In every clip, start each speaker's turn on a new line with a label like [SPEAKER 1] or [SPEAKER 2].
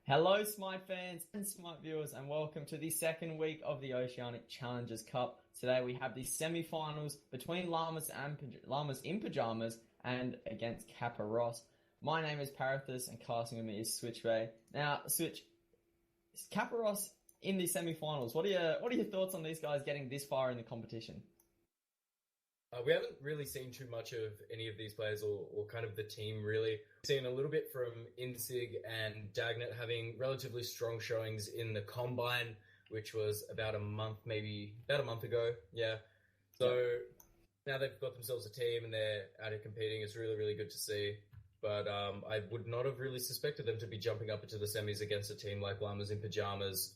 [SPEAKER 1] Hello, Smite fans and Smite viewers, and welcome to the second week of the Oceanic Challengers Cup. Today we have the semi-finals between Llamas in Pyjamas and against KappaRoss. My name is Parathis, and casting with me is Switchway. Now, Switch, KappaRoss in the semi-finals. What are your thoughts on these guys getting this far in the competition?
[SPEAKER 2] We haven't really seen too much of any of these players or kind of the team, really. We've seen a little bit from Insig and Dagnett having relatively strong showings in the Combine, which was about a month ago. Yeah. So now they've got themselves a team and they're out here competing. It's really, really good to see. But I would not have really suspected them to be jumping up into the semis against a team like Llamas in Pyjamas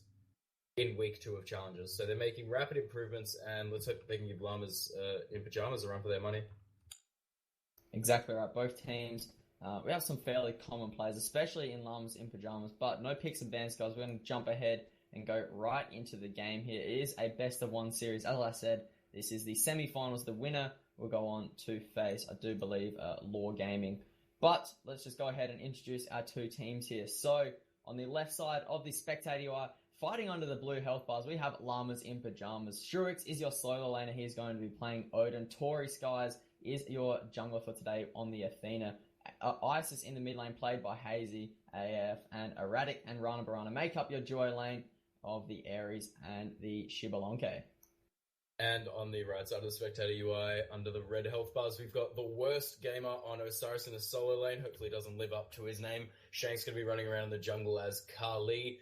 [SPEAKER 2] in week 2 of challenges. So they're making rapid improvements, and let's hope that they can give Llamas in Pyjamas a run for their money.
[SPEAKER 1] Exactly right. Both teams, we have some fairly common players, especially in Llamas in Pyjamas, but no picks and bans, guys. We're going to jump ahead and go right into the game here. It is a best-of-1 series. As I said, this is the semi-finals. The winner will go on to face, I do believe, Law Gaming. But let's just go ahead and introduce our two teams here. So on the left side of the spectator UI, fighting under the blue health bars, we have Llamas in Pyjamas. Shurix is your solo laner. He's going to be playing Odin. Tori Skies is your jungler for today on the Athena. Isis in the mid lane, played by Hazy, AF, and Erratic and Rana Barana make up your duo lane of the Ares and the Shibalonke.
[SPEAKER 2] And on the right side of the spectator UI, under the red health bars, we've got the worst gamer on Osiris in the solo lane. Hopefully he doesn't live up to his name. Shank's going to be running around in the jungle as Kali.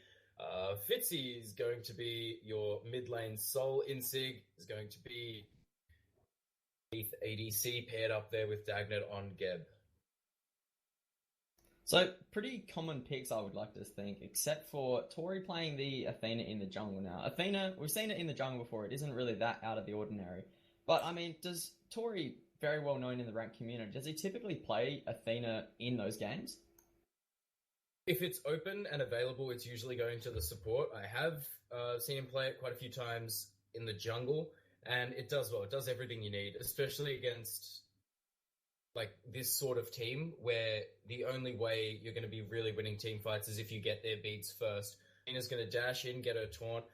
[SPEAKER 2] Fitzy is going to be your mid lane Sol. Insig is going to be Heath ADC paired up there with Dagnett on Geb.
[SPEAKER 1] So, pretty common picks, I would like to think, except for Tori playing the Athena in the jungle now. Athena, we've seen it in the jungle before. It isn't really that out of the ordinary. But, I mean, does Tori, very well known in the ranked community, does he typically play Athena in those games?
[SPEAKER 2] If it's open and available, it's usually going to the support. I have seen him play it quite a few times in the jungle, and it does well. It does everything you need, especially against like this sort of team where the only way you're going to be really winning team fights is if you get their beads first. Nina's going to dash in, get her taunt,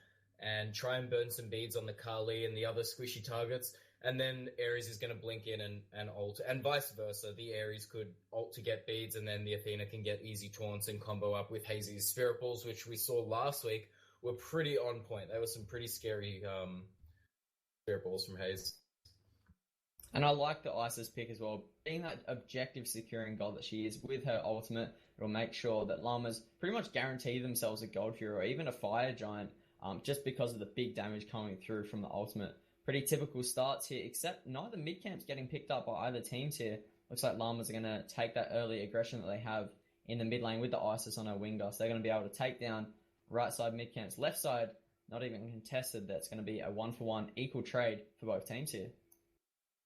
[SPEAKER 2] and try and burn some beads on the Kali and the other squishy targets. And then Ares is going to blink in and ult, and vice versa. The Ares could ult to get beads, and then the Athena can get easy taunts and combo up with Hazy's Spirit Balls, which we saw last week were pretty on point. There were some pretty scary Spirit Balls from Haze.
[SPEAKER 1] And I like the Isis pick as well. Being that objective securing gold that she is with her ultimate, it'll make sure that Llamas pretty much guarantee themselves a gold fury or even a fire giant just because of the big damage coming through from the ultimate. Pretty typical starts here, except neither mid-camp's getting picked up by either teams here. Looks like Llamas are going to take that early aggression that they have in the mid lane with the Isis on her wing dust. They're going to be able to take down right side mid-camp's left side, not even contested. That's going to be a 1-for-1 equal trade for both teams here.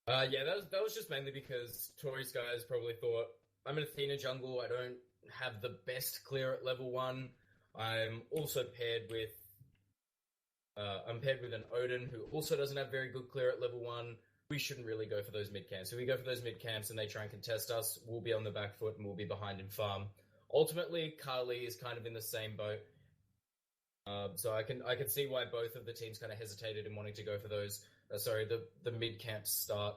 [SPEAKER 2] Yeah, that was just mainly because Tori's guys probably thought, I'm an Athena jungle, I don't have the best clear at level 1. I'm also paired with an Odin who also doesn't have very good clear at level 1. We shouldn't really go for those mid camps. If we go for those mid camps and they try and contest us, we'll be on the back foot and we'll be behind in farm. Ultimately, Kali is kind of in the same boat. So I can see why both of the teams kind of hesitated in wanting to go for those. The mid camp start,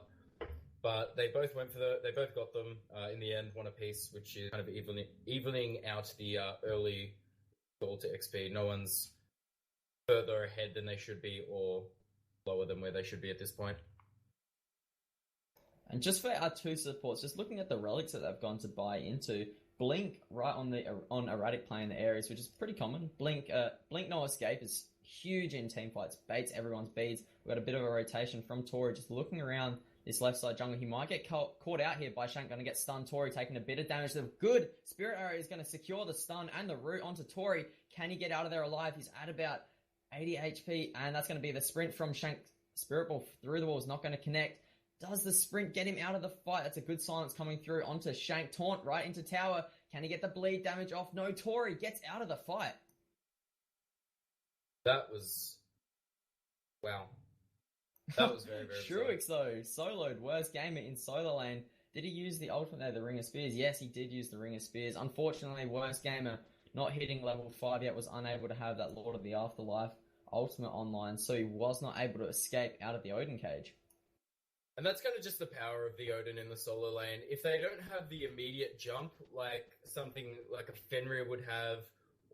[SPEAKER 2] but they both got them in the end, one apiece, which is kind of evening out the early goal to XP. No one's further ahead than they should be or lower than where they should be at this point.
[SPEAKER 1] And just for our two supports, just looking at the relics that they've gone to buy into, Blink right on Erratic playing the Ares, which is pretty common. Blink No Escape is huge in team fights, baits everyone's beads. We've got a bit of a rotation from Tori, just looking around this left side jungle. He might get caught out here by Shank, going to get stunned. Tori taking a bit of damage. The good Spirit Arrow is going to secure the stun and the root onto Tori. Can he get out of there alive? He's at about 80 HP, and that's going to be the sprint from Shank. Spirit Ball through the wall is not going to connect. Does the sprint get him out of the fight? That's a good silence coming through onto Shank. Taunt right into tower. Can he get the bleed damage off? No, Tori gets out of the fight.
[SPEAKER 2] That was... wow. That was very, very
[SPEAKER 1] Shruix, though, soloed, worst gamer in solo lane. Did he use the ultimate there, the Ring of Spears? Yes, he did use the Ring of Spears. Unfortunately, worst gamer not hitting level 5 yet, was unable to have that Lord of the Afterlife ultimate online, so he was not able to escape out of the Odin cage.
[SPEAKER 2] And that's kind of just the power of the Odin in the solo lane. If they don't have the immediate jump, like something like a Fenrir would have,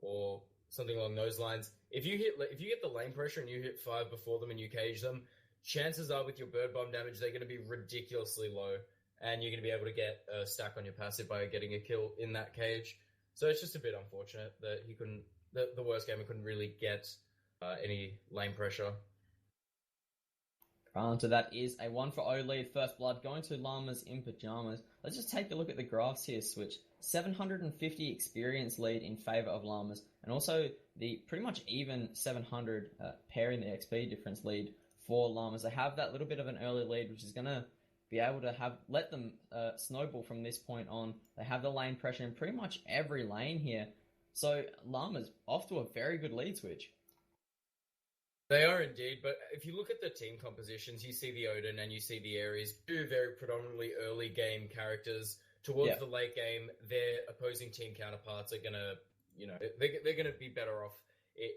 [SPEAKER 2] or something along those lines, if you get the lane pressure and you hit 5 before them and you cage them, chances are with your bird bomb damage, they're going to be ridiculously low, and you're going to be able to get a stack on your passive by getting a kill in that cage. So it's just a bit unfortunate that he couldn't, the worst gamer couldn't really get any lane pressure.
[SPEAKER 1] So that is a 1-for-0 lead. First blood going to Llamas in Pyjamas. Let's just take a look at the graphs here, Switch. 750 experience lead in favor of Llamas, and also the pretty much even 700 pairing the XP difference lead for Llamas. They have that little bit of an early lead, which is going to be able to let them snowball from this point on. They have the lane pressure in pretty much every lane here. So Llamas off to a very good lead, Switch.
[SPEAKER 2] They are indeed, but if you look at the team compositions, you see the Odin and you see the Ares, two very predominantly early game characters. Towards the late game, their opposing team counterparts are gonna, they're gonna be better off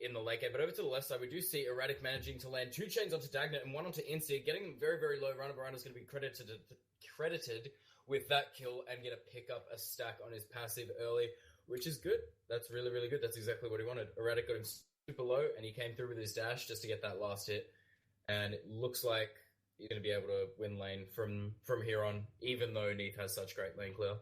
[SPEAKER 2] in the late game. But over to the left side, we do see Erratic managing to land 2 chains onto Dagnet and 1 onto Insig, getting them very, very low. Runner is going to be credited with that kill and get to pick up a stack on his passive early, which is good. That's really, really good. That's exactly what he wanted. Erratic got him super low, and he came through with his dash just to get that last hit. And it looks like he's going to be able to win lane from here on, even though Neath has such great lane clear.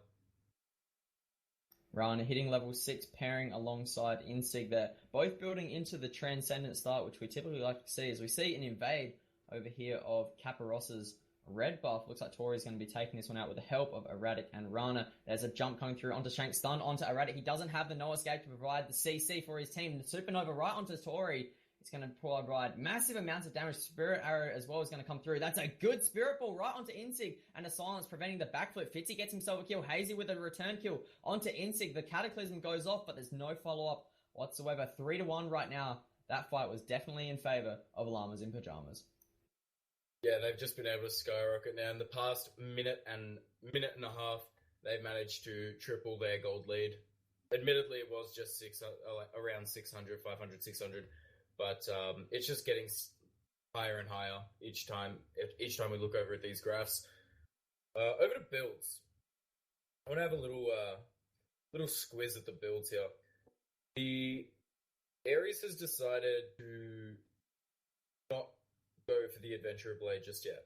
[SPEAKER 1] Rana hitting level 6, pairing alongside Insig there. Both building into the Transcendent start, which we typically like to see. As we see an invade over here of KappaRoss's red buff. Looks like Tori's going to be taking this one out with the help of Erratic and Rana. There's a jump coming through onto Shank, stun onto Erratic. He doesn't have the no escape to provide the CC for his team. The Supernova right onto Tori. It's going to provide massive amounts of damage. Spirit Arrow as well is going to come through. That's a good Spirit Ball right onto Insig. And a silence preventing the backflip. Fitzy gets himself a kill. Hazy with a return kill onto Insig. The Cataclysm goes off, but there's no follow-up whatsoever. 3-1 right now. That fight was definitely in favor of Llamas in Pyjamas.
[SPEAKER 2] Yeah, they've just been able to skyrocket now. In the past minute and a half, they've managed to triple their gold lead. Admittedly, it was just around 600, 500, 600. But it's just getting higher and higher each time we look over at these graphs. Over to builds. I want to have a little squiz at the builds here. The Ares has decided to not go for the Adventurer Blade just yet.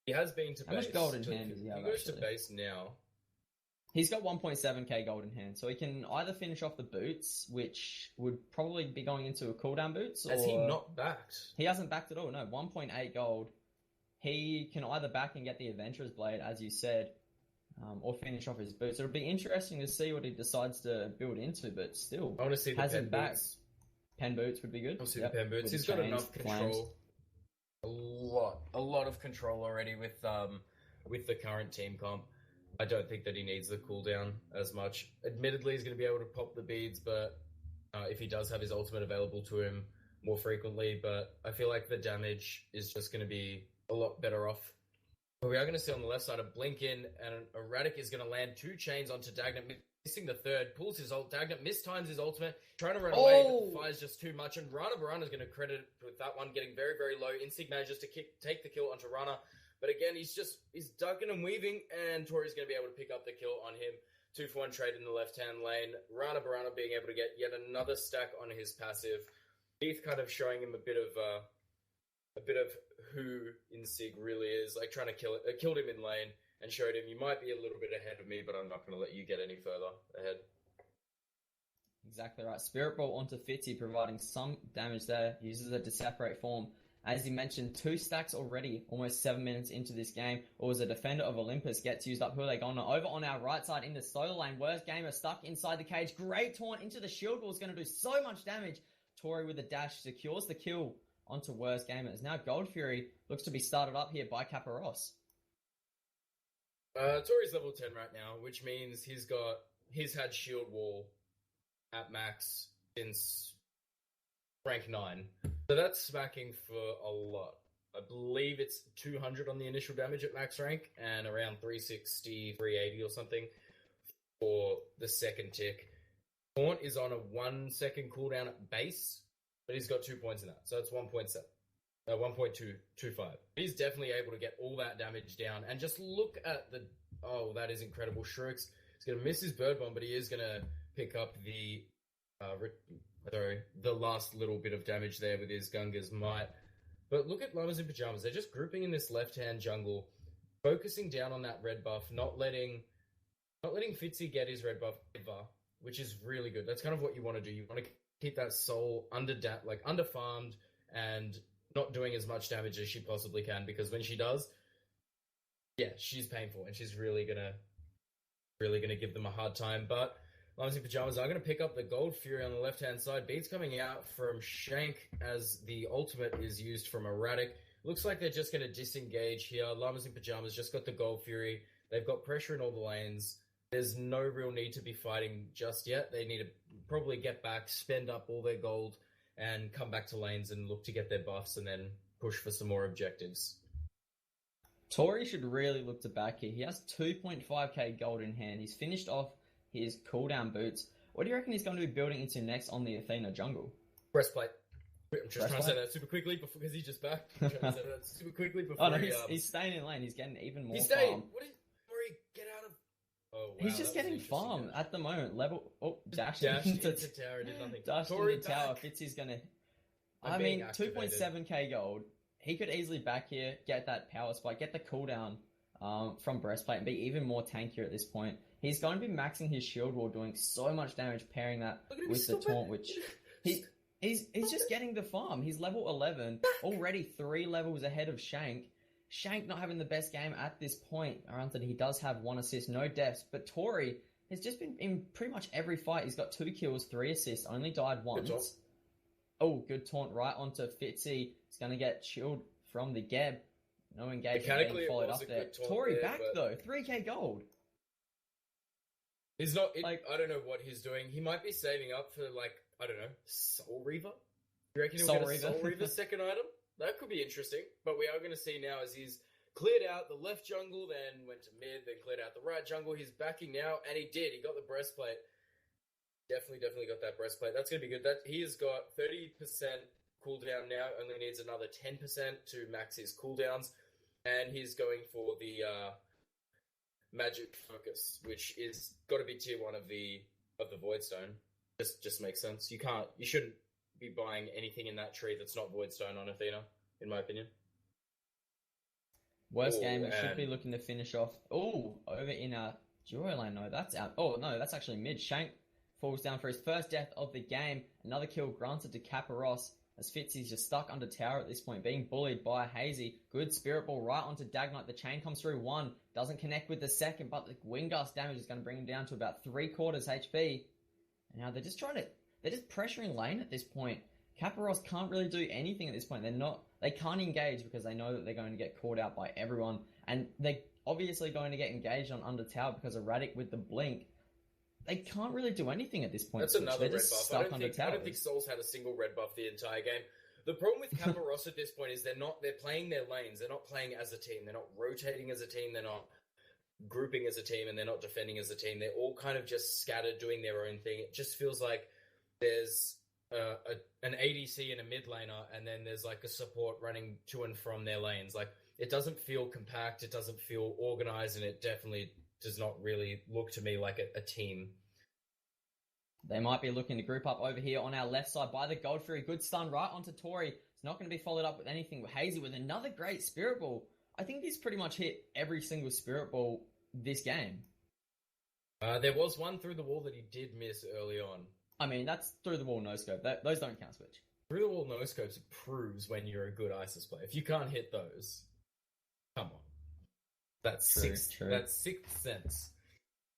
[SPEAKER 2] He has been to base.
[SPEAKER 1] How much gold in hand does he have?
[SPEAKER 2] He goes to base now.
[SPEAKER 1] He's got 1.7k gold in hand, so he can either finish off the boots, which would probably be going into a cooldown boots, or...
[SPEAKER 2] Has he not backed?
[SPEAKER 1] He hasn't backed at all, no. 1.8 gold. He can either back and get the Adventurer's Blade, as you said, or finish off his boots. It'll be interesting to see what he decides to build into, but still...
[SPEAKER 2] I want to see the pen boots.
[SPEAKER 1] Pen boots would be good.
[SPEAKER 2] I want to see the pen boots. He's got enough control. Flames. A lot of control already with the current team comp. I don't think that he needs the cooldown as much. Admittedly, he's going to be able to pop the beads, but if he does have his ultimate available to him more frequently, but I feel like the damage is just going to be a lot better off. But we are going to see on the left side a blink in, and Erratic is going to land 2 chains onto Dagnet, missing the third, pulls his ult. Dagnet mistimes his ultimate, trying to run away, but the fire's just too much, and Rana is going to credit it with that one, getting very, very low. Insig manages to take the kill onto Rana. But again, he's ducking and weaving, and Tori's going to be able to pick up the kill on him. 2-for-1 trade in the left-hand lane. Rana being able to get yet another stack on his passive. Heath kind of showing him a bit of who Insig really is, like trying to killed him in lane and showed him, you might be a little bit ahead of me, but I'm not going to let you get any further ahead.
[SPEAKER 1] Exactly right. Spirit Ball onto Fitzy, providing some damage there. He uses it to separate form. As you mentioned, 2 stacks already, almost 7 minutes into this game. Or as a defender of Olympus gets used up. Who are they going to? Over on our right side in the solo lane. Worst gamer stuck inside the cage. Great taunt into the shield wall is going to do so much damage. Tori with the dash secures the kill onto Worst Gamer. Now Gold Fury looks to be started up here by KappaRoss.
[SPEAKER 2] Tori's level 10 right now, which means he's had shield wall at max since rank 9. So that's smacking for a lot. I believe it's 200 on the initial damage at max rank and around 360, 380 or something for the second tick. Taunt is on a 1 second cooldown at base, but he's got 2 points in that, so it's 1.7. 1.225. He's definitely able to get all that damage down, and just look at the... Oh, that is incredible. Shrooks is going to miss his bird bomb, but he is going to pick up the last little bit of damage there with his Gunga's Might. But look at Llamas in Pyjamas. They're just grouping in this left-hand jungle, focusing down on that red buff, not letting Fitzy get his red buff ever, which is really good. That's kind of what you want to do. You want to keep that soul under-farmed and not doing as much damage as she possibly can, because when she does, yeah, she's painful, and she's really gonna give them a hard time. But Llamas in Pyjamas are going to pick up the Gold Fury on the left-hand side. Beats coming out from Shank as the ultimate is used from Erratic. Looks like they're just going to disengage here. Llamas in Pyjamas just got the Gold Fury. They've got pressure in all the lanes. There's no real need to be fighting just yet. They need to probably get back, spend up all their gold, and come back to lanes and look to get their buffs and then push for some more objectives.
[SPEAKER 1] Tori should really look to back here. He has 2.5k gold in hand. He's finished off his cooldown boots. What do you reckon he's going to be building into next on the Athena jungle?
[SPEAKER 2] Breastplate. I'm just trying to say that super quickly because he's just back. I'm trying to say that super quickly before
[SPEAKER 1] he's staying in lane. He's getting even more
[SPEAKER 2] He's staying.
[SPEAKER 1] farm.
[SPEAKER 2] What is... Murray, get out of... Oh, wow,
[SPEAKER 1] he's just getting farm at the moment. Dashed
[SPEAKER 2] into tower, did nothing.
[SPEAKER 1] Dashed into tower. Fitzy's going to... 2.7k gold. He could easily back here, get that power spike, get the cooldown from Breastplate, and be even more tankier at this point. He's going to be maxing his shield wall, doing so much damage, pairing that with the taunt, which he's just getting the farm. He's level 11, already 3 levels ahead of Shank. Shank not having the best game at this point. Granted, he does have 1 assist, no deaths, but Tori has just been in pretty much every fight. He's got 2 kills, 3 assists, only died once. Good taunt right onto Fitzy. He's going to get chilled from the Geb. No engagement being followed up there. Tori back though, 3k gold.
[SPEAKER 2] He's not... I don't know what he's doing. He might be saving up for, Soul Reaver? You reckon he'll get a Soul Reaver second item? That could be interesting. But we are going to see now as he's cleared out the left jungle, then went to mid, then cleared out the right jungle. He's backing now, and he did. He got the breastplate. Definitely got that breastplate. That's going to be good. He has got 30% cooldown now. Only needs another 10% to max his cooldowns. And he's going for the magic focus, which is got to be tier 1 of the Voidstone. Just makes sense. You shouldn't be buying anything in that tree that's not Voidstone on Athena, in my opinion.
[SPEAKER 1] Worst game, it should be looking to finish off. Over in duo lane. No, that's out. No, that's actually mid. Shank falls down for his first death of the game. Another kill granted to KappaRoss, as Fitzy's just stuck under tower at this point, being bullied by Hazy. Good Spirit Ball right onto Dagnite. The chain comes through 1, doesn't connect with the second, but the Wind Gust damage is going to bring him down to about 3/4 HP. And now they're just pressuring lane at this point. KappaRoss can't really do anything at this point. They can't engage because they know that they're going to get caught out by everyone. And they're obviously going to get engaged on under tower because Erratic with the blink. They can't really do anything at this point.
[SPEAKER 2] That's another red buff. I don't think Soul's had a single red buff the entire game. The problem with KappaRoss at this point is they're playing their lanes. They're not playing as a team. They're not rotating as a team. They're not grouping as a team, and they're not defending as a team. They're all kind of just scattered doing their own thing. It just feels like there's an ADC and a mid laner, and then there's like a support running to and from their lanes. Like, it doesn't feel compact. It doesn't feel organized, and it definitely does not really look to me like a team.
[SPEAKER 1] They might be looking to group up over here on our left side by the Gold Fury. Good stun right onto Tori. It's not going to be followed up with anything. Hazy with another great Spirit Ball. I think he's pretty much hit every single Spirit Ball this game.
[SPEAKER 2] There was one through the wall that he did miss early on.
[SPEAKER 1] I mean, that's through the wall no scope. Those don't count, Switch.
[SPEAKER 2] Through the wall no scopes proves when you're a good ISIS player. If you can't hit those, come on. That's sixth sense.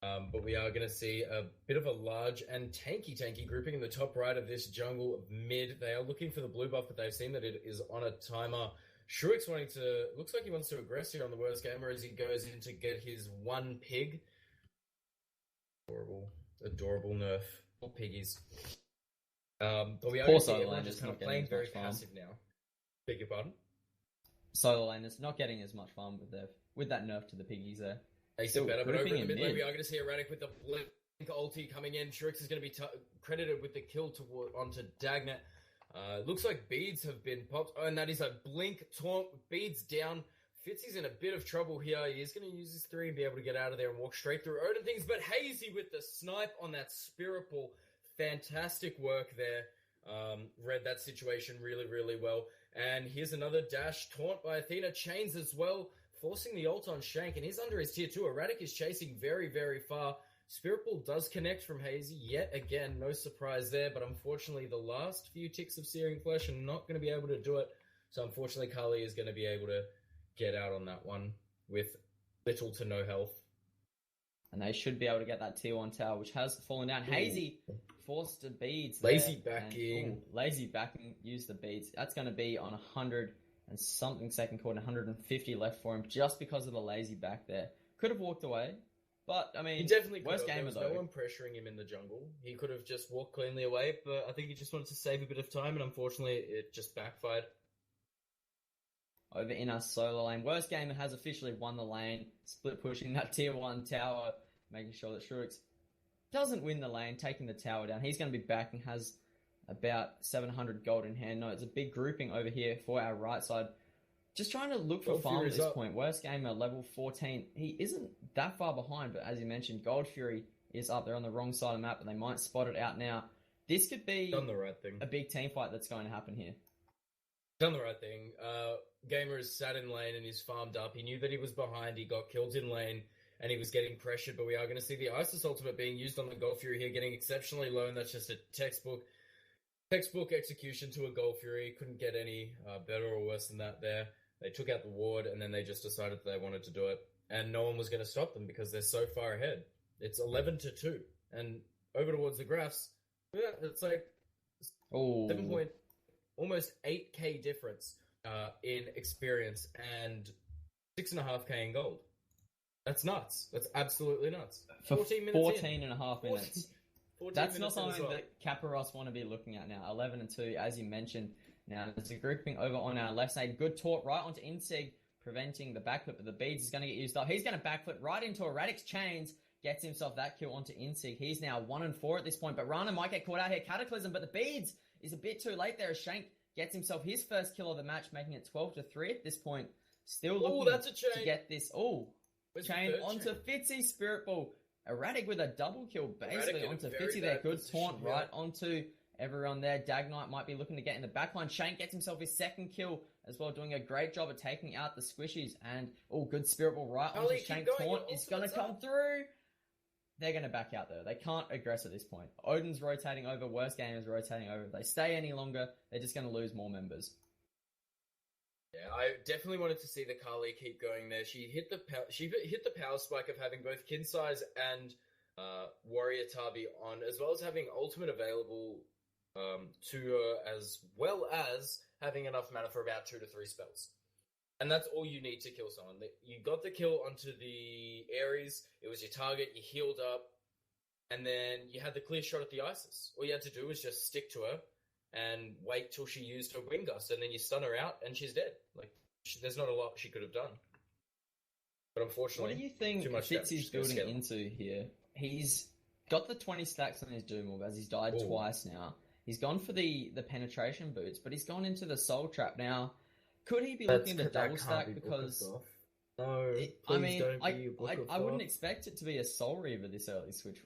[SPEAKER 2] But we are going to see a bit of a large and tanky grouping in the top right of this jungle of mid. They are looking for the blue buff, but they've seen that it is on a timer. Shrooks looks like he wants to aggress here on the worst gamer as he goes in to get his 1 pig. Adorable nerf. All piggies. But we are going to see everyone just kind of playing very passive now. Beg your pardon?
[SPEAKER 1] Solo laners not getting as much fun with that nerf to the piggies there.
[SPEAKER 2] They still better, but over in the mid lane we are going to see Erratic with the blink ulti coming in. Shrix is going to be credited with the kill onto Dagnet. Looks like beads have been popped. Oh, and that is a blink taunt. Beads down. Fitzy's in a bit of trouble here. He is going to use his 3 and be able to get out of there and walk straight through Odin things. But Hazy with the snipe on that Spirit Ball. Fantastic work there. Read that situation really, really well. And here's another dash taunt by Athena. Chains as well, forcing the ult on Shank. And he's under his tier 2. Erratic is chasing very, very far. Spirit Ball does connect from Hazy. Yet again, no surprise there. But unfortunately, the last few ticks of Searing Flesh are not going to be able to do it. So unfortunately, Kali is going to be able to get out on that one with little to no health.
[SPEAKER 1] And they should be able to get that tier 1 tower, which has fallen down. Hazy forced the beads.
[SPEAKER 2] Lazy backing.
[SPEAKER 1] Lazy backing, use the beads. That's going to be on 100 and something second quarter, 150 left for him just because of the lazy back there. Could have walked away, but I mean,
[SPEAKER 2] he definitely
[SPEAKER 1] worst gamer though.
[SPEAKER 2] No one pressuring him in the jungle. He could have just walked cleanly away, but I think he just wanted to save a bit of time, and unfortunately, it just backfired.
[SPEAKER 1] Over in our solo lane, worst gamer has officially won the lane, split pushing that tier 1 tower, making sure that Shurix doesn't win the lane, taking the tower down. He's going to be back and has about 700 gold in hand. No, it's a big grouping over here for our right side. Just trying to look for farm at this point. Worst gamer, level 14. He isn't that far behind, but as you mentioned, Gold Fury is up there on the wrong side of the map, and they might spot it out now. This could be
[SPEAKER 2] done the right thing.
[SPEAKER 1] A big team fight that's going to happen here.
[SPEAKER 2] Done the right thing. Gamer is sat in lane and he's farmed up. He knew that he was behind. He got killed in lane and he was getting pressured. But we are going to see the Isis ultimate being used on the Gold Fury here, getting exceptionally low. And that's just a textbook execution to a Gold Fury. Couldn't get any better or worse than that there. They took out the ward and then they just decided that they wanted to do it. And no one was going to stop them because they're so far ahead. It's 11-2. And over towards the graphs, yeah, it's like 7 point, almost 8k difference in experience and 6.5k in gold. That's nuts. That's absolutely nuts.
[SPEAKER 1] For
[SPEAKER 2] 14 minutes
[SPEAKER 1] 14 and a half minutes.
[SPEAKER 2] 14
[SPEAKER 1] That's not
[SPEAKER 2] minutes
[SPEAKER 1] something that KappaRoss want to be looking at now. 11-2, as you mentioned. Now, there's a grouping over on our left side. Good taunt right onto Insig, preventing the backflip, but the beads is going to get used up. He's going to backflip right into Erratic's chains, gets himself that kill onto Insig. He's now 1-4 at this point, but Rana might get caught out here. Cataclysm, but the beads is a bit too late there as Shank gets himself his first kill of the match, making it 12-3 at this point. Still looking
[SPEAKER 2] that's a chain.
[SPEAKER 1] to get this. Chain onto Fitzy, Spirit Ball. Erratic with a double kill, basically onto Fitzy there. Good taunt right onto everyone there. Dagnite might be looking to get in the backline. Shank gets himself his second kill as well, doing a great job of taking out the squishies. And, good Spirit Ball right onto Shank. Taunt is going to come through. They're going to back out though. They can't aggress at this point. Odin's rotating over. Worst game is rotating over. If they stay any longer, they're just going to lose more members.
[SPEAKER 2] Yeah, I definitely wanted to see the Kali keep going there. She hit the power spike of having both kin size and Warrior Tabi on, as well as having ultimate available to her, as well as having enough mana for about 2 to 3 spells. And that's all you need to kill someone. You got the kill onto the Ares, it was your target, you healed up, and then you had the clear shot at the Isis. All you had to do was just stick to her and wait till she used her Wind Gust, and then you stun her out, and she's dead. There's not a lot she could have done. But unfortunately,
[SPEAKER 1] what do you think Fitzy's building into here? He's got the 20 stacks on his Doom Orb, as he's died twice now. He's gone for the penetration boots, but he's gone into the Soul Trap now. Could he be looking to double stack because...
[SPEAKER 2] No,
[SPEAKER 1] I wouldn't expect it to be a Soul Reaver this early switch.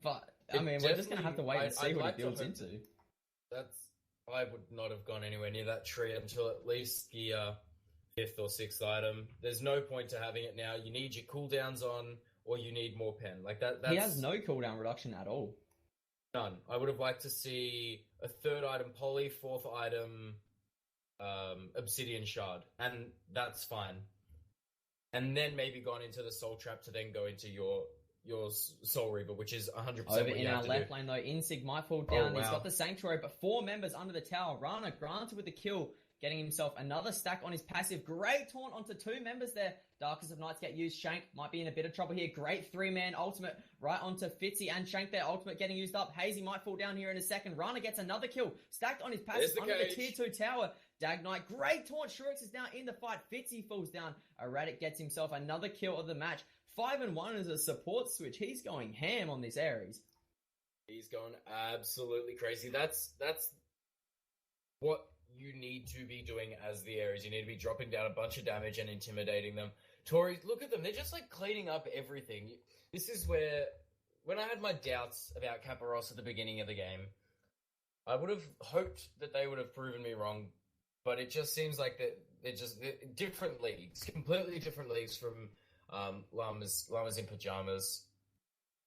[SPEAKER 1] But, we're just going to have to wait and see what he builds into.
[SPEAKER 2] I would not have gone anywhere near that tree until at least the 5th or 6th item. There's no point to having it now. You need your cooldowns on, or you need more pen.
[SPEAKER 1] He has no cooldown reduction at all.
[SPEAKER 2] None. I would have liked to see a 3rd item Poly, 4th item Obsidian Shard, and that's fine. And then maybe gone into the Soul Trap to then go into your Soul Reaver, which is 100%
[SPEAKER 1] over in our left lane though. Insig might fall down. He's got the Sanctuary, but 4 members under the tower. Rana granted with the kill, getting himself another stack on his passive. Great taunt onto 2 members there. Darkest of Nights get used. Shank might be in a bit of trouble here. Great 3-man ultimate right onto Fitzy and Shank there. Ultimate getting used up. Hazy might fall down here in a second. Rana gets another kill. Stacked on his passive under the tier 2 tower. Dagnite, great taunt. Shurix is now in the fight. Fitzy falls down. Erratic gets himself another kill of the match. 5-1 as a support switch. He's going ham on this Ares.
[SPEAKER 2] He's going absolutely crazy. That's what you need to be doing as the Ares. You need to be dropping down a bunch of damage and intimidating them. Tory, look at them. They're just like cleaning up everything. This is where, when I had my doubts about KappaRoss at the beginning of the game, I would have hoped that they would have proven me wrong, but it just seems like that they're different leagues, completely different leagues from Llamas in Pyjamas.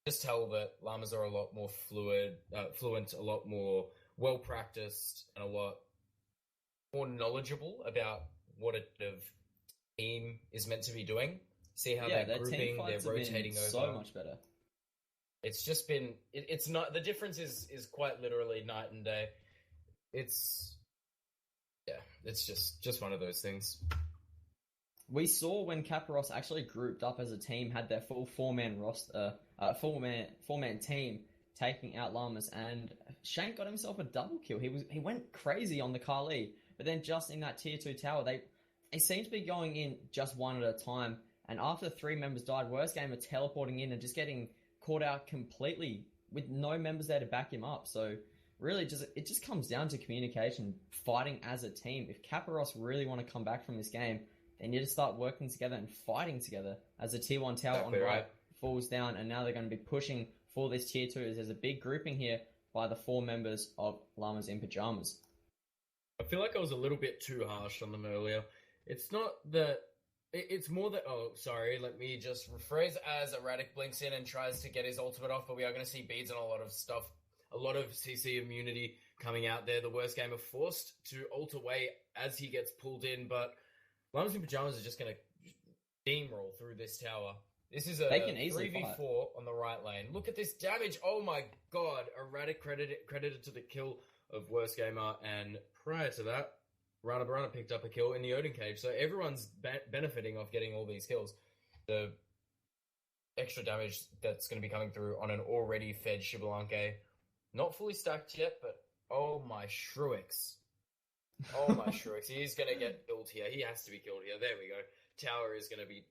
[SPEAKER 2] Just tell that Llamas are a lot more fluent, a lot more well-practiced, and a lot more knowledgeable about what a team is meant to be doing. See how they're grouping, they're rotating over.
[SPEAKER 1] So much better.
[SPEAKER 2] It's just been, it's not, the difference is quite literally night and day. It's just one of those things.
[SPEAKER 1] We saw when KappaRoss actually grouped up as a team, had their full four-man roster, four-man team taking out Llamas, and Shank got himself a double kill. He went crazy on the Kali, but then just in that tier 2 tower, they seemed to be going in just one at a time, and after 3 members died, Worst Gamer teleporting in and just getting caught out completely with no members there to back him up. So really, it just comes down to communication, fighting as a team. If KappaRoss really want to come back from this game, they need to start working together and fighting together as the tier 1 tower on the right falls down, and now they're going to be pushing for this tier 2 as there's a big grouping here by the 4 members of Llamas in Pyjamas.
[SPEAKER 2] I feel like I was a little bit too harsh on them earlier. It's not that... It's more that... Oh, sorry, let me just rephrase as Erratic blinks in and tries to get his ultimate off, but we are going to see beads and a lot of stuff, a lot of CC immunity coming out there. The Worst Gamer forced to ult away as he gets pulled in, but Llamas in Pyjamas are just going to steamroll through this tower. This is a 3v4 on the right lane. Look at this damage. Oh my god. Erratic credited to the kill of Worst Gamer, and prior to that, Rana Barana picked up a kill in the Odin Cage. So everyone's benefiting off getting all these kills. The extra damage that's going to be coming through on an already fed Shibalanke. Not fully stacked yet, but oh my Shruix. Oh my Shruix. He's going to get killed here. He has to be killed here. There we go. Tower is going to be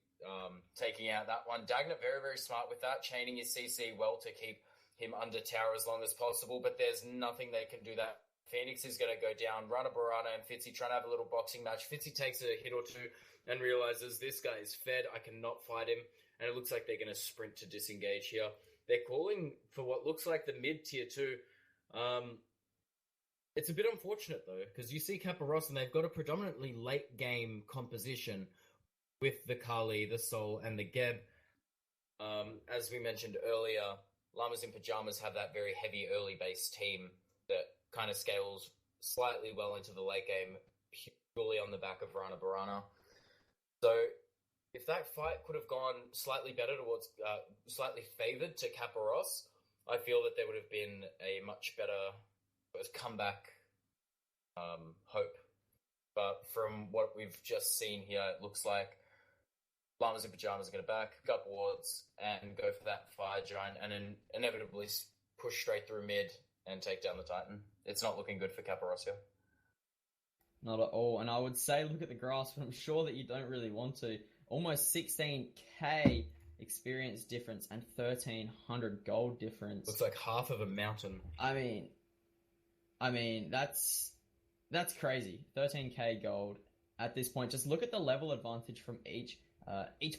[SPEAKER 2] taking out that one. Dagnat very, very smart with that, chaining his CC well to keep him under tower as long as possible, but there's nothing they can do that. Phoenix is going to go down. Rana Barana and Fitzy trying to have a little boxing match. Fitzy takes a hit or two and realizes this guy is fed. I cannot fight him. And it looks like they're going to sprint to disengage here. They're calling for what looks like the mid-tier 2. It's a bit unfortunate, though, because you see KappaRoss and they've got a predominantly late-game composition with the Kali, the Soul, and the Geb. As we mentioned earlier, Llamas in Pyjamas have that very heavy early base team that kind of scales slightly well into the late game, purely on the back of Rana Barana. So if that fight could have gone slightly better towards, slightly favoured to KappaRoss, I feel that there would have been a much better comeback hope. But from what we've just seen here, it looks like Llamas in Pyjamas are going to back up wards and go for that fire giant and then inevitably push straight through mid and take down the Titan. It's not looking good for KappaRoss here.
[SPEAKER 1] Not at all. And I would say look at the grass, but I'm sure that you don't really want to. Almost 16k experience difference and 1,300 gold difference.
[SPEAKER 2] Looks like half of a mountain.
[SPEAKER 1] I mean that's crazy. 13k gold at this point. Just look at the level advantage from each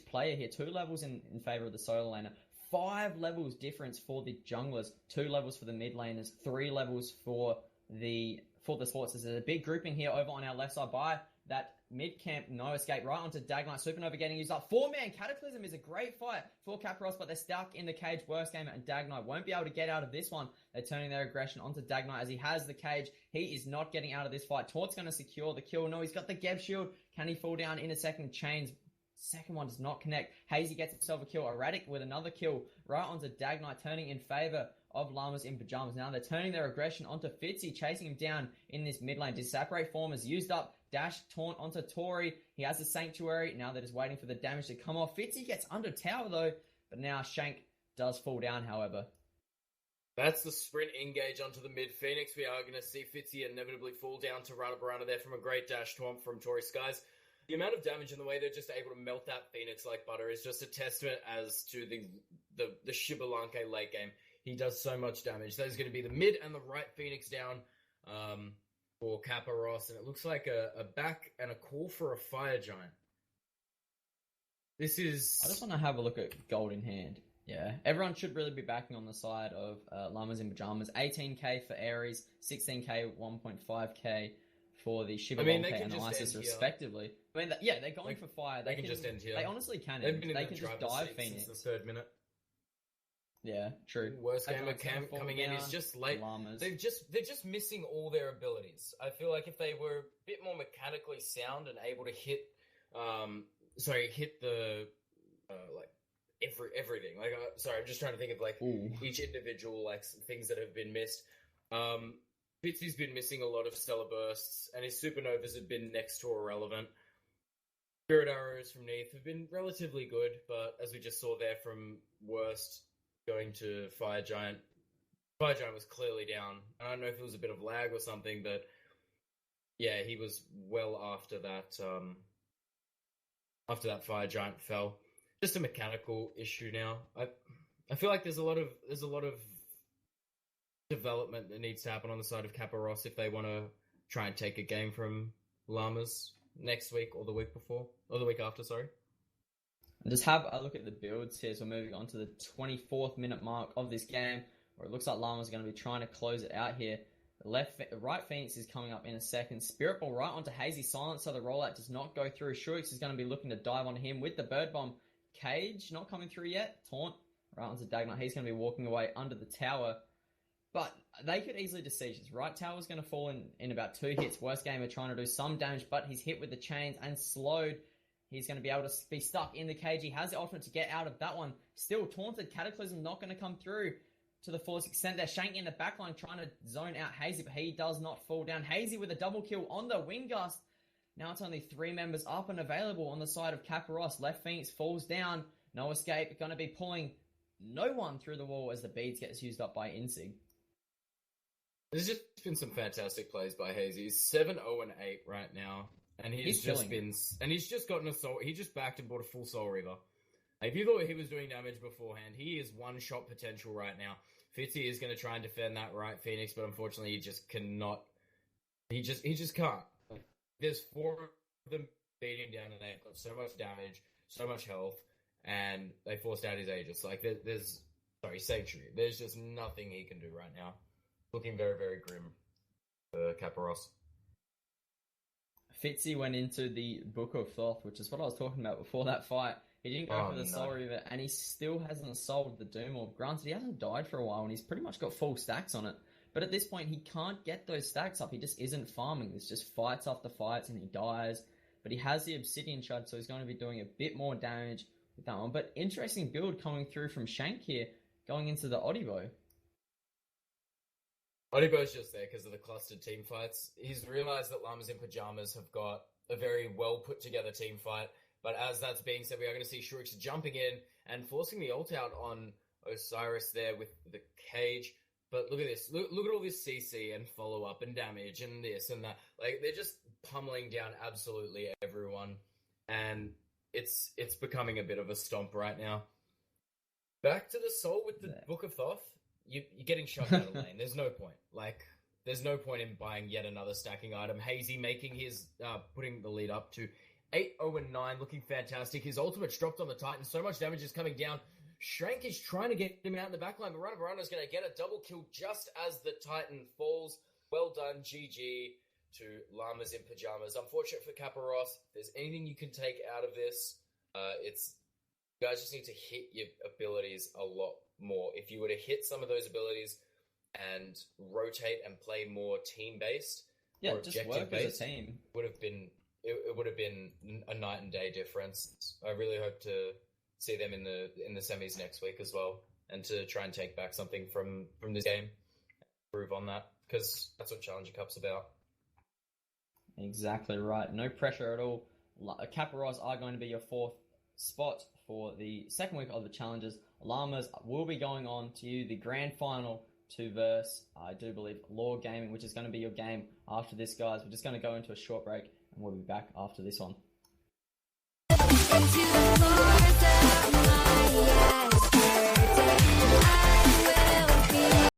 [SPEAKER 1] player here. 2 levels in favor of the solo laner. 5 levels difference for the junglers, 2 levels for the mid laners, 3 levels for the sports. There's a big grouping here over on our left side by that mid camp, no escape, right onto Dagnite. Supernova getting used up. 4-man Cataclysm is a great fight for KappaRoss, but they're stuck in the cage. Worst Gamer and Dagnite won't be able to get out of this one. They're turning their aggression onto Dagnite as he has the cage. He is not getting out of this fight. Taut's going to secure the kill. No, he's got the Geb shield. Can he fall down in a second? Chains. Second one does not connect. Hazy gets himself a kill. Erratic with another kill right onto Dagnite, turning in favor of Llamas in Pyjamas. Now they're turning their aggression onto Fitzy, chasing him down in this mid lane. Disapparate form is used up. Dash taunt onto Tori. He has the Sanctuary. Now they're just waiting for the damage to come off. Fitzy gets under tower though, but now Shank does fall down, however.
[SPEAKER 2] That's the sprint engage onto the mid. Phoenix, we are going to see Fitzy inevitably fall down to Rana Barana there from a great dash taunt from Tori Skies. the amount of damage and the way they're just able to melt that Phoenix like butter is just a testament as to the Shibalanke late game. He does so much damage. There's going to be the mid and the right Phoenix down for KappaRoss, and it looks like a back and a call for a Fire Giant. This is...
[SPEAKER 1] I just want to have a look at gold in hand. Yeah, everyone should really be backing on the side of Llamas in Pyjamas. 18k for Ares, 16k, 1.5k for the Shibalanke and Isis, respectively. I mean, they're going for fire. They can just end here. They honestly can end. They can just dive Phoenix.
[SPEAKER 2] Since the 3rd minute.
[SPEAKER 1] Yeah, true.
[SPEAKER 2] Worst game of camp coming in is just late.
[SPEAKER 1] Llamas.
[SPEAKER 2] They're just missing all their abilities. I feel like if they were a bit more mechanically sound and able to hit the everything. Like, sorry, I'm just trying to think of like each individual like things that have been missed. Fitzy's been missing a lot of stellar bursts, and his supernovas have been next to irrelevant. Spirit arrows from Neath have been relatively good, but as we just saw there from worst going to Fire Giant was clearly down. I don't know if it was a bit of lag or something, but yeah, he was well after that. After that Fire Giant fell, just a mechanical issue now. I feel like there's a lot of development that needs to happen on the side of KappaRoss if they want to try and take a game from Llamas next week or the week before, or the week after, sorry.
[SPEAKER 1] And just have a look at the builds here. So we're moving on to the 24th minute mark of this game, where it looks like Llamas are going to be trying to close it out here. The right Phoenix is coming up in a second. Spirit Ball right onto Hazy Silence, so the rollout does not go through. Shuix is going to be looking to dive on him with the Bird Bomb. Cage not coming through yet. Taunt right onto Dagnut. He's going to be walking away under the tower. But they could easily just siege this. Right tower's going to fall in about 2 hits. Worst Gamer trying to do some damage, but he's hit with the chains and slowed. He's going to be able to be stuck in the cage. He has the ultimate to get out of that one. Still taunted. Cataclysm not going to come through to the fullest extent. They're Shank in the backline trying to zone out Hazy, but he does not fall down. Hazy with a double kill on the Wind Gust. Now it's only 3 members up and available on the side of KappaRoss. Left Phoenix falls down. No escape. Going to be pulling no one through the wall as the beads gets used up by Insig.
[SPEAKER 2] There's just been some fantastic plays by Hazy. He's 7-0-8 right now. And he's just gotten a soul. He just backed and bought a full Soul Reaver. If you thought he was doing damage beforehand, he is one shot potential right now. Fitzy is going to try and defend that right Phoenix, but unfortunately he just cannot. He just can't. There's 4 of them beating down, and they've got so much damage, so much health, and they forced out his Aegis. Like there's Sanctuary. There's just nothing he can do right now. Looking very, very grim for KappaRoss.
[SPEAKER 1] Fitzy went into the Book of Thoth, which is what I was talking about before that fight. He didn't go for the Soul Reaver, and he still hasn't sold the Doom Orb. Granted, he hasn't died for a while, and he's pretty much got full stacks on it. But at this point, he can't get those stacks up. He just isn't farming. There's just fights after fights, and he dies. But he has the Obsidian Shard, so he's going to be doing a bit more damage with that one. But interesting build coming through from Shank here, going into the Odibo.
[SPEAKER 2] Odibo's just there because of the clustered team fights. He's realised that Llamas in Pyjamas have got a very well put together team fight. But as that's being said, we are going to see Shuix jumping in and forcing the ult out on Osiris there with the cage. But look at this. Look at all this CC and follow up and damage and this and that. Like, they're just pummeling down absolutely everyone. And it's becoming a bit of a stomp right now. Back to the Soul with the Book of Thoth. You're getting shoved out of lane. There's no point. Like, there's no point in buying yet another stacking item. Hazy making his, putting the lead up to 8-0-9, looking fantastic. His ultimate's dropped on the Titan. So much damage is coming down. Shrank is trying to get him out in the backline, but Runner's going to get a double kill just as the Titan falls. Well done, GG to Llamas in Pyjamas. Unfortunate for KappaRoss. If there's anything you can take out of this, you guys just need to hit your abilities a lot more. If you were to hit some of those abilities and rotate and play more team-based or objective-based, it would have been a night and day difference. I really hope to see them in the semis next week as well, and to try and take back something from this game, improve on that, because that's what Challenger Cup's about.
[SPEAKER 1] Exactly right. No pressure at all. KappaRoss are going to be your 4th spot for the second week of the Challengers. Llamas will be going on to the grand final to verse, I do believe, Law Gaming, which is going to be your game after this, guys. We're just going to go into a short break, and we'll be back after this one.
[SPEAKER 3] into the force of my eyes.